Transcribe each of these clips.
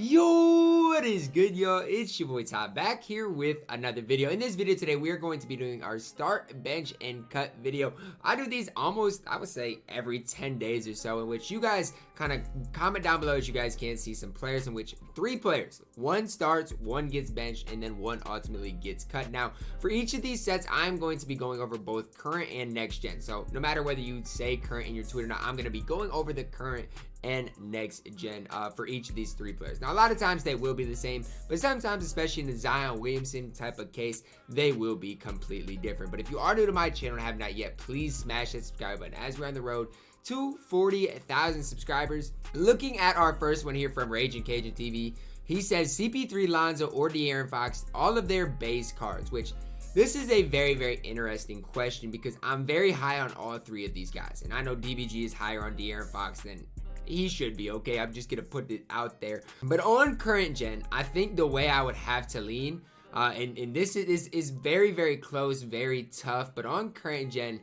Yo, what is good, y'all? It's your boy Ty back here with another video. In this video today, we are going to be doing our start, bench, and cut video. I do these almost, I would say, every 10 days or so, in which you guys kind of comment down below that you guys can see some players in which 3 players, 1 starts, 1 gets benched, and then 1 ultimately gets cut. Now, for each of these sets, I'm going to be going over both current and next gen. So no matter whether you say current in your tweet or not, I'm going to be going over the current and next gen for each of these 3 players. Now, a lot of times they will be the same, but sometimes, especially in the Zion Williamson type of case, they will be completely different. But if you are new to my channel and have not yet, please smash that subscribe button as we're on the road to 40,000 subscribers. Looking at our first one here from Raging Cajun TV, he says CP3, Lonzo, or De'Aaron Fox, all of their base cards, which this is a very, very interesting question because I'm very high on all 3 of these guys. And I know DBG is higher on De'Aaron Fox than he should be, okay? I'm just gonna put it out there. But on current gen, I think the way I would have to lean, and this is very, very close, very tough, but on current gen,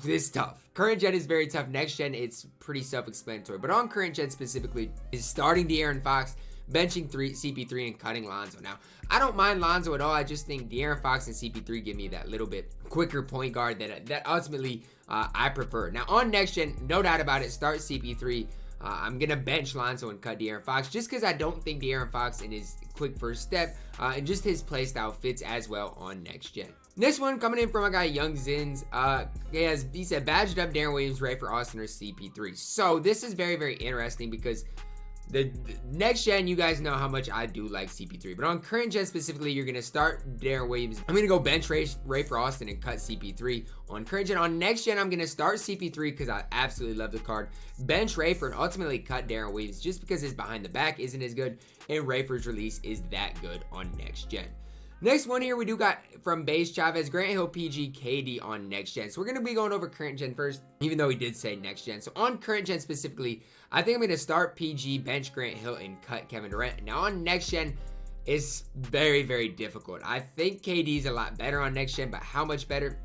this is tough. Current gen is very tough. Next gen, it's pretty self-explanatory. But on current gen specifically, is starting De'Aaron Fox, benching CP3, and cutting Lonzo. Now, I don't mind Lonzo at all. I just think De'Aaron Fox and CP3 give me that little bit quicker point guard that ultimately I prefer. Now, on next gen, no doubt about it, start CP3. I'm going to bench Lonzo and cut De'Aaron Fox just because I don't think De'Aaron Fox in his quick first step and just his playstyle fits as well on next gen. Next one coming in from a guy, Young Zins. He said, badged up Darren Williams, Ray for Austin, or CP3. So this is very, very interesting because the next gen, you guys know how much I do like CP3. But on current gen specifically, you're going to start Darren Williams. I'm going to go bench Ray for Austin and cut CP3. On current gen, on next gen, I'm going to start CP3 because I absolutely love the card. Bench Rayford and ultimately cut Darren Williams just because his behind the back isn't as good. And Rayford's release is that good on next gen. Next one here, we do got from Base Chavez, Grant Hill, PG, KD on next gen. So we're going to be going over current gen first, even though he did say next gen. So on current gen specifically, I think I'm going to start PG, bench Grant Hill, and cut Kevin Durant. Now on next gen, it's very, very difficult. I think KD is a lot better on next gen, but how much better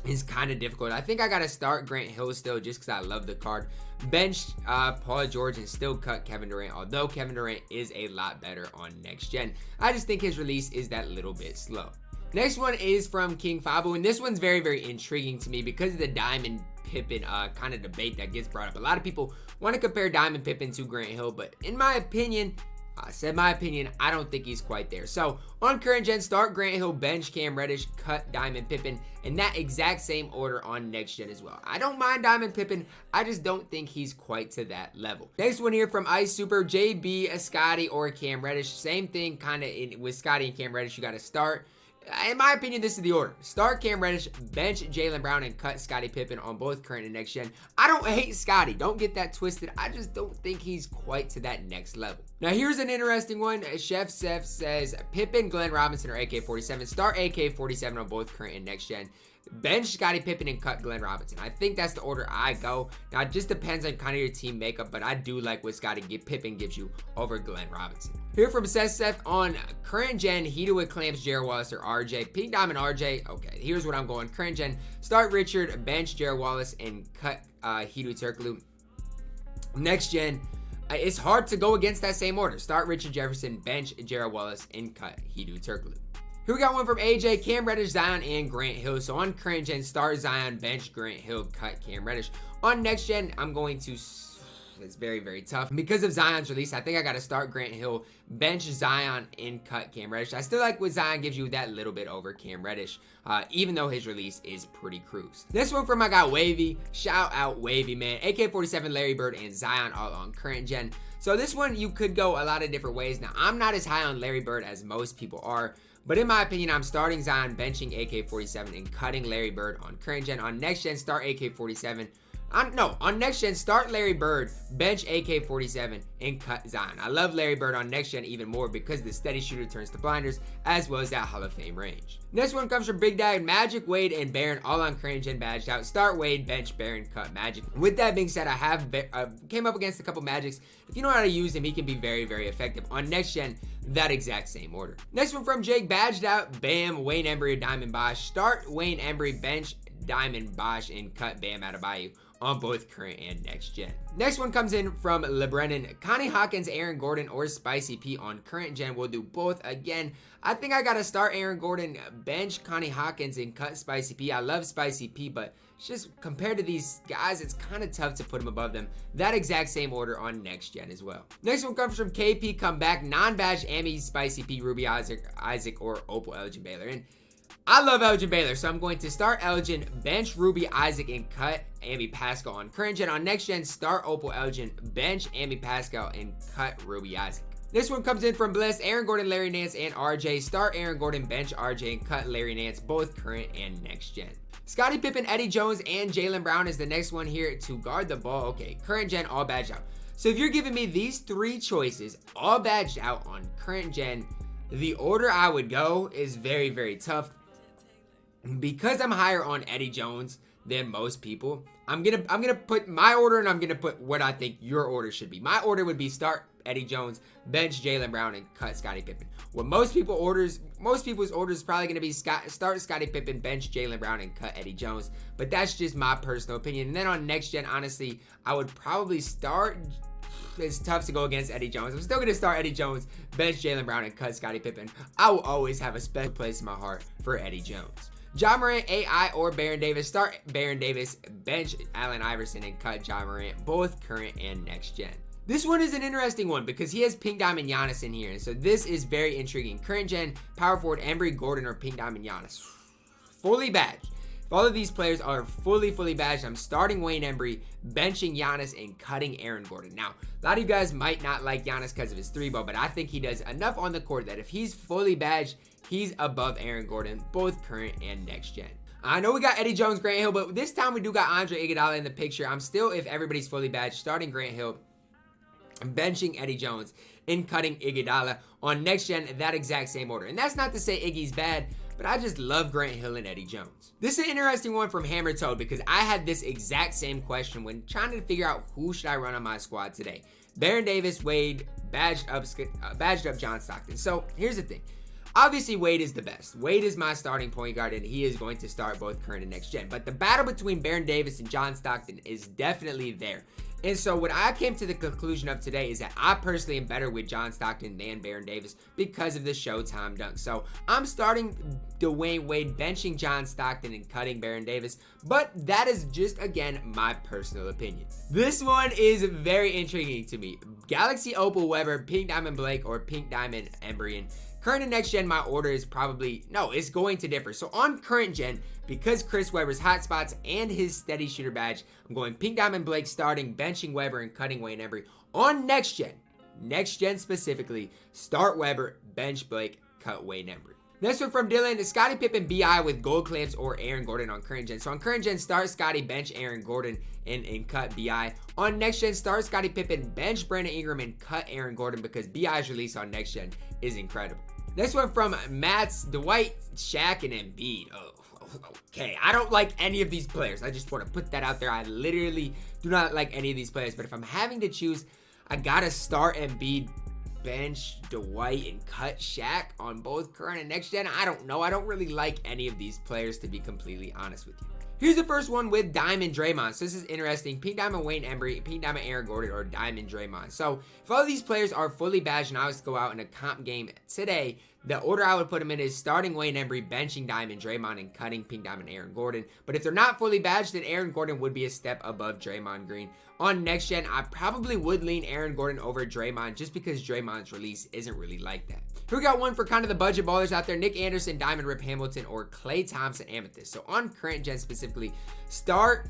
is kind of difficult. I think I got to start Grant Hill still just because I love the card. Bench Paul George and still cut Kevin Durant, although Kevin Durant is a lot better on next gen. I just think his release is that little bit slow. Next one is from King Fabu, and this one's very, very intriguing to me because of the Diamond Pippen kind of debate that gets brought up. A lot of people want to compare Diamond Pippen to Grant Hill, but in my opinion, I don't think he's quite there. So on current gen, start Grant Hill, bench Cam Reddish, cut Diamond Pippen, and that exact same order on next gen as well. I don't mind Diamond Pippen, I just don't think he's quite to that level. Next one here from Ice Super, JB, Scotty, or Cam Reddish. Same thing kind of with Scotty and Cam Reddish. You got to start. In my opinion, this is the order. Start Cam Reddish, bench Jaylen Brown, and cut Scottie Pippen on both current and next gen. I don't hate Scotty. Don't get that twisted. I just don't think he's quite to that next level. Now, here's an interesting one. Chef Seth says, Pippen, Glenn Robinson, or AK-47. Start AK-47 on both current and next gen. Bench Scottie Pippen and cut Glenn Robinson. I think that's the order I go. Now, it just depends on kind of your team makeup, but I do like what Pippen gives you over Glenn Robinson. Here from Seth on current gen, Heater with Clamps, Jared Wallace, or RJ. Pink Diamond RJ. Okay, here's what I'm going. Current gen, start Richard, bench Jared Wallace, and cut Heater Turkoglu. Next gen, it's hard to go against that same order. Start Richard Jefferson, bench Jared Wallace, and cut Heater Turkoglu. Here we got one from AJ, Cam Reddish, Zion, and Grant Hill. So on current gen, start Zion, bench Grant Hill, cut Cam Reddish. On next gen, I'm going to, it's very, very tough. Because of Zion's release, I think I got to start Grant Hill, bench Zion, and cut Cam Reddish. I still like what Zion gives you that little bit over Cam Reddish, even though his release is pretty cruise. This one from I got Wavy. Shout out Wavy, man. AK-47, Larry Bird, and Zion all on current gen. So this one, you could go a lot of different ways. Now, I'm not as high on Larry Bird as most people are. But in my opinion, I'm starting Zion, benching AK-47, and cutting Larry Bird on current gen. On next gen, start AK-47. On next gen, start Larry Bird, bench AK-47, and cut Zion. I love Larry Bird on next gen even more because the steady shooter turns to blinders, as well as that Hall of Fame range. Next one comes from Big Dad, Magic, Wade, and Baron, all on current gen badged out. Start Wade, bench Baron, cut Magic. With that being said, I have came up against a couple Magics. If you know how to use him, he can be very, very effective. On next gen, that exact same order. Next one from Jake, badged out, Bam, Wayne Embry, Diamond Bosch. Start Wayne Embry, bench Diamond Bosch, and cut Bam Adebayo. on both current and next gen. Next one comes in from LeBrennan. Connie Hawkins, Aaron Gordon, or Spicy P on current gen. We'll do both again. I think I gotta start Aaron Gordon, bench Connie Hawkins, and cut Spicy P. I love Spicy P, but it's just compared to these guys, it's kind of tough to put him above them. That exact same order on next gen as well. Next one comes from KP Comeback, non-badge Amy, Spicy P, Ruby Isaac, or Opal Elgin Baylor. And I love Elgin Baylor, so I'm going to start Elgin, bench Ruby Isaac, and cut Amy Pascal on current gen. On next gen, start Opal Elgin, bench Amy Pascal, and cut Ruby Isaac. This one comes in from Bliss, Aaron Gordon, Larry Nance, and RJ. Start Aaron Gordon, bench RJ, and cut Larry Nance, both current and next gen. Scottie Pippen, Eddie Jones, and Jaylen Brown is the next one here to guard the ball. Okay, current gen, all badged out. So if you're giving me these three choices, all badged out on current gen, the order I would go is very, very tough. Because I'm higher on Eddie Jones than most people, I'm gonna put my order, and I'm gonna put what I think your order should be. My order would be start Eddie Jones, bench Jaylen Brown, and cut Scottie Pippen. What most people's orders is probably gonna be start Scottie Pippen, bench Jaylen Brown, and cut Eddie Jones. But that's just my personal opinion. And then on next gen, honestly, I would probably start. It's tough to go against Eddie Jones. I'm still going to start Eddie Jones, bench Jaylen Brown, and cut Scottie Pippen. I will always have a special place in my heart for Eddie Jones. Ja Morant, AI, or Baron Davis. Start Baron Davis, bench Allen Iverson, and cut Ja Morant, both current and next gen. This one is an interesting one because he has Pink Diamond Giannis in here. So this is very intriguing. Current gen, power forward, Embry, Gordon, or Pink Diamond Giannis. Fully badged. If all of these players are fully badged, I'm starting Wayne Embry, benching Giannis, and cutting Aaron Gordon. Now, a lot of you guys might not like Giannis because of his 3-ball, but I think he does enough on the court that if he's fully badged, he's above Aaron Gordon, both current and next gen. I know we got Eddie Jones, Grant Hill, but this time we do got Andre Iguodala in the picture. I'm still, if everybody's fully badged, starting Grant Hill, benching Eddie Jones, and cutting Iguodala on next gen, that exact same order. And that's not to say Iggy's bad, but I just love Grant Hill and Eddie Jones. This is an interesting one from Hammer Toad because I had this exact same question when trying to figure out who should I run on my squad today. Baron Davis, Wade, badged up John Stockton. So here's the thing. Obviously, Wade is the best. Wade is my starting point guard, and he is going to start both current and next gen. But the battle between Baron Davis and John Stockton is definitely there. And so what I came to the conclusion of today is that I personally am better with John Stockton than Baron Davis because of the Showtime dunk. So I'm starting Dwayne Wade, benching John Stockton, and cutting Baron Davis. But that is just, again, my personal opinion. This one is very intriguing to me. Galaxy Opal Weber, Pink Diamond Blake, or Pink Diamond Embryon. Current and next gen, my order is it's going to differ. So on current gen, because Chris Webber's hot spots and his steady shooter badge, I'm going Pink Diamond Blake starting, benching Webber, and cutting Wayne Embry. On next gen specifically, start Webber, bench Blake, cut Wayne Embry. Next one from Dylan is Scottie Pippen BI with gold clamps or Aaron Gordon on current gen. So on current gen, start Scottie, bench Aaron Gordon, and cut BI. On next gen, start Scottie Pippen, bench Brandon Ingram, and cut Aaron Gordon because BI's release on next gen is incredible. Next one from Matt's Dwight, Shaq, and Embiid. Okay, I don't like any of these players. I just want to put that out there. I literally do not like any of these players. But if I'm having to choose, I gotta start Embiid, bench Dwight, and cut Shaq on both current and next gen. I don't know. I don't really like any of these players, to be completely honest with you. Here's the first one with Diamond Draymond. So this is interesting. Pink Diamond Wayne Embry, Pink Diamond Aaron Gordon, or Diamond Draymond. So if all of these players are fully badged and I was to go out in a comp game today, the order I would put them in is starting Wayne Embry, benching Diamond Draymond, and cutting Pink Diamond Aaron Gordon. But if they're not fully badged, then Aaron Gordon would be a step above Draymond Green. On next gen, I probably would lean Aaron Gordon over Draymond just because Draymond's release isn't really like that. Here we got one for kind of the budget ballers out there. Nick Anderson, Diamond Rip Hamilton, or Klay Thompson, Amethyst. So on current gen specifically, start...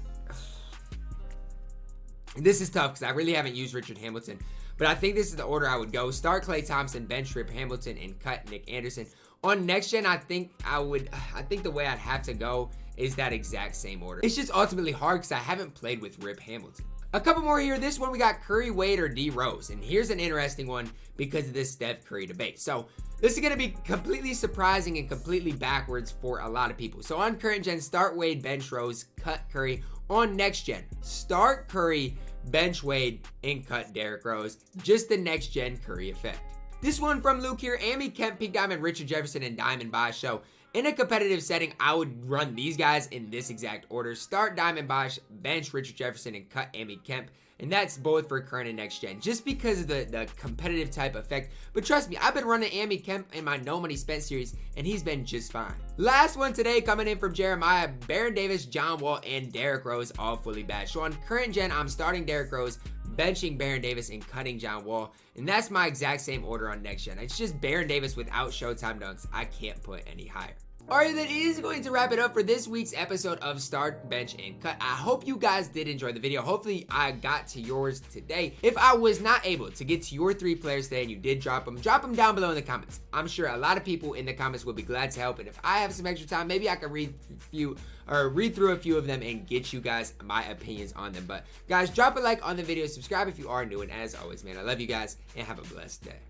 This is tough because I really haven't used Richard Hamilton. But I think this is the order I would go. Start Klay Thompson, bench Rip Hamilton, and cut Nick Anderson. On next gen, I think the way I'd have to go is that exact same order. It's just ultimately hard because I haven't played with Rip Hamilton. A couple more here. This one we got Curry, Wade, or D Rose. And here's an interesting one because of this Steph Curry debate. So this is going to be completely surprising and completely backwards for a lot of people. So on current gen, start Wade, bench Rose, cut Curry. On next gen, start Curry, bench Wade, and cut Derrick Rose. Just the next gen Curry effect. This one from Luke here. Amy Kemp, Pink Diamond, Richard Jefferson, and Diamond Bosh. So In a competitive setting, I would run these guys in this exact order. Start Diamond Bosch, bench Richard Jefferson, and cut Amy Kemp. And that's both for current and next gen, just because of the competitive type effect. But trust me, I've been running Amy Kemp in my No Money Spent series, and he's been just fine. Last one today, coming in from Jeremiah, Baron Davis, John Wall, and Derrick Rose, all fully badged. So on current gen, I'm starting Derrick Rose, benching Baron Davis, and cutting John Wall. And that's my exact same order on next gen. It's just Baron Davis without Showtime dunks. I can't put any higher. Alright, that is going to wrap it up for this week's episode of Start, Bench, and Cut. I hope you guys did enjoy the video. Hopefully, I got to yours today. If I was not able to get to your 3 players today and you did drop them down below in the comments. I'm sure a lot of people in the comments will be glad to help. And if I have some extra time, maybe I can read through a few of them and get you guys my opinions on them. But guys, drop a like on the video, subscribe if you are new, and as always, man, I love you guys and have a blessed day.